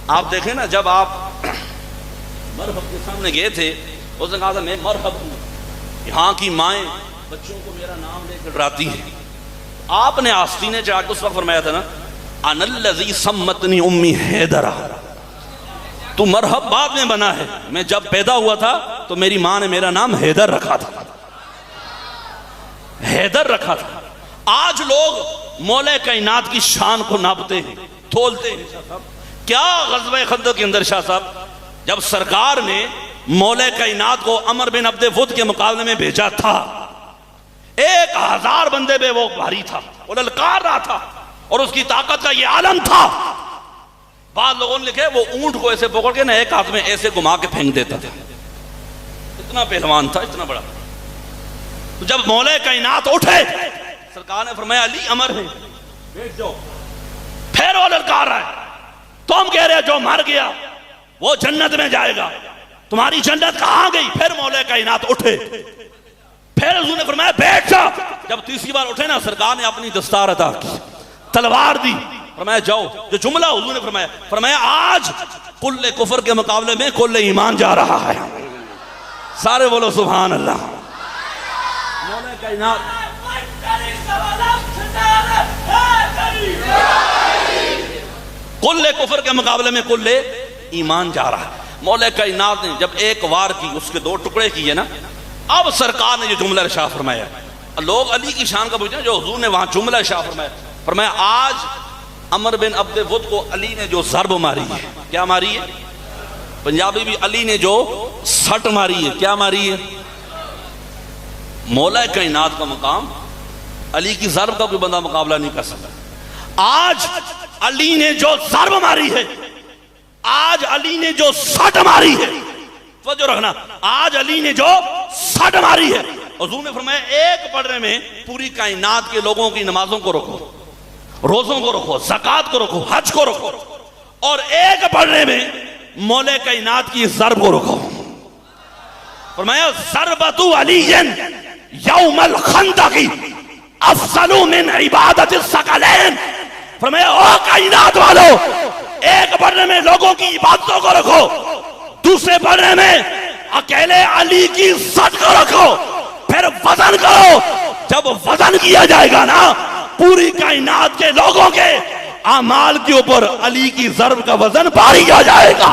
آپ دیکھیں نا، جب آپ مرحب کے سامنے گئے تھے اس نے کہا تھا میں مرحب ہوں، یہاں کی مائیں بچوں کو میرا نام لے کر ڈراتی ہے. آپ نے آستینے چاہ کے اس وقت فرمایا تھا نا انا الذی سمتنی امی حیدرہ، تو مرحب بعد میں بنا ہے، میں جب پیدا ہوا تھا تو میری ماں نے میرا نام حیدر رکھا تھا، حیدر رکھا تھا. آج لوگ مولا کائنات کی شان کو ناپتے ہیں، تولتے ہیں. شاہ صاحب کیا غزوہ خندق کے اندر شاہ صاحب جب سرکار نے مولا کائنات کو عمر بن عبد ود کے مقابلے میں بھیجا تھا، 1000 بندے پہ وہ بھاری تھا، وہ للکار رہا تھا اور اس کی طاقت کا یہ عالم تھا. بعض لوگوں نے لکھے وہ اونٹ کو ایسے پکڑ کے نا ایک ہاتھ میں ایسے گھما کے پھینک دیتا تھا، اتنا پہلوان تھا، اتنا بڑا. تو جب مولا کائنات اٹھے سرکار نے فرمایا علی امر ہے بیٹھ جاؤ. پھر وہ للکار رہا ہے، تم کہہ رہے جو مر گیا وہ جنت میں جائے گا، تمہاری جنت کہاں گئی؟ پھر مولا کائنات اٹھے، پھر حضور نے فرمایا بیٹھ جا. جب تیسری بار اٹھے نا سرکار نے اپنی دستار عطا کی، تلوار دی، فرمایا جاؤ. جو جملہ حضور نے فرمایا آج کل کفر کے مقابلے میں کل ایمان جا رہا ہے. سارے بولو سبحان اللہ. مولا کائنات کل کفر کے مقابلے میں کل ایمان جا رہا ہے. مولا کائنات نے جب ایک وار کی اس کے 2 ٹکڑے کیے نا، اب سرکار نے جو جملہ ارشاد فرمایا، لوگ علی کی شان کا پوچھیں جو حضور نے وہاں جملہ ارشاد فرمایا آج عمر بن عبد ود کو علی نے جو ضرب ماری ہے، کیا ماری ہے؟ پنجابی بھی علی نے جو سٹ ماری ہے، کیا ماری ہے؟ مولا کائنات کا مقام علی کی ضرب کا کوئی بندہ مقابلہ نہیں کر سکتا. آج علی نے جو ضرب ماری ہے، آج علی نے جو سٹ ماری ہے، توجہ رکھنا، آج علی نے جو سٹ ماری ہے. حضور نے فرمایا ایک پڑھنے میں پوری کائنات کے لوگوں کی نمازوں کو رکھو، روزوں کو رکھو، زکوٰۃ کو رکھو، حج کو رکھو، اور ایک پڑھنے میں مولا کائنات کی ضرب کو رکھو. فرمایا ضربۃ علی یوم الخندق افضل من عبادت الثقلین. فرمایا او کائنات والو، ایک پڑھنے میں لوگوں کی عبادتوں کو رکھو، دوسرے پڑھنے میں اکیلے علی کی سٹ کو رکھو، پھر وزن کرو. جب وزن کیا جائے گا نا پوری کائنات کے لوگوں کے اعمال کے اوپر علی کی ضرب کا وزن بھاری آ جائے گا.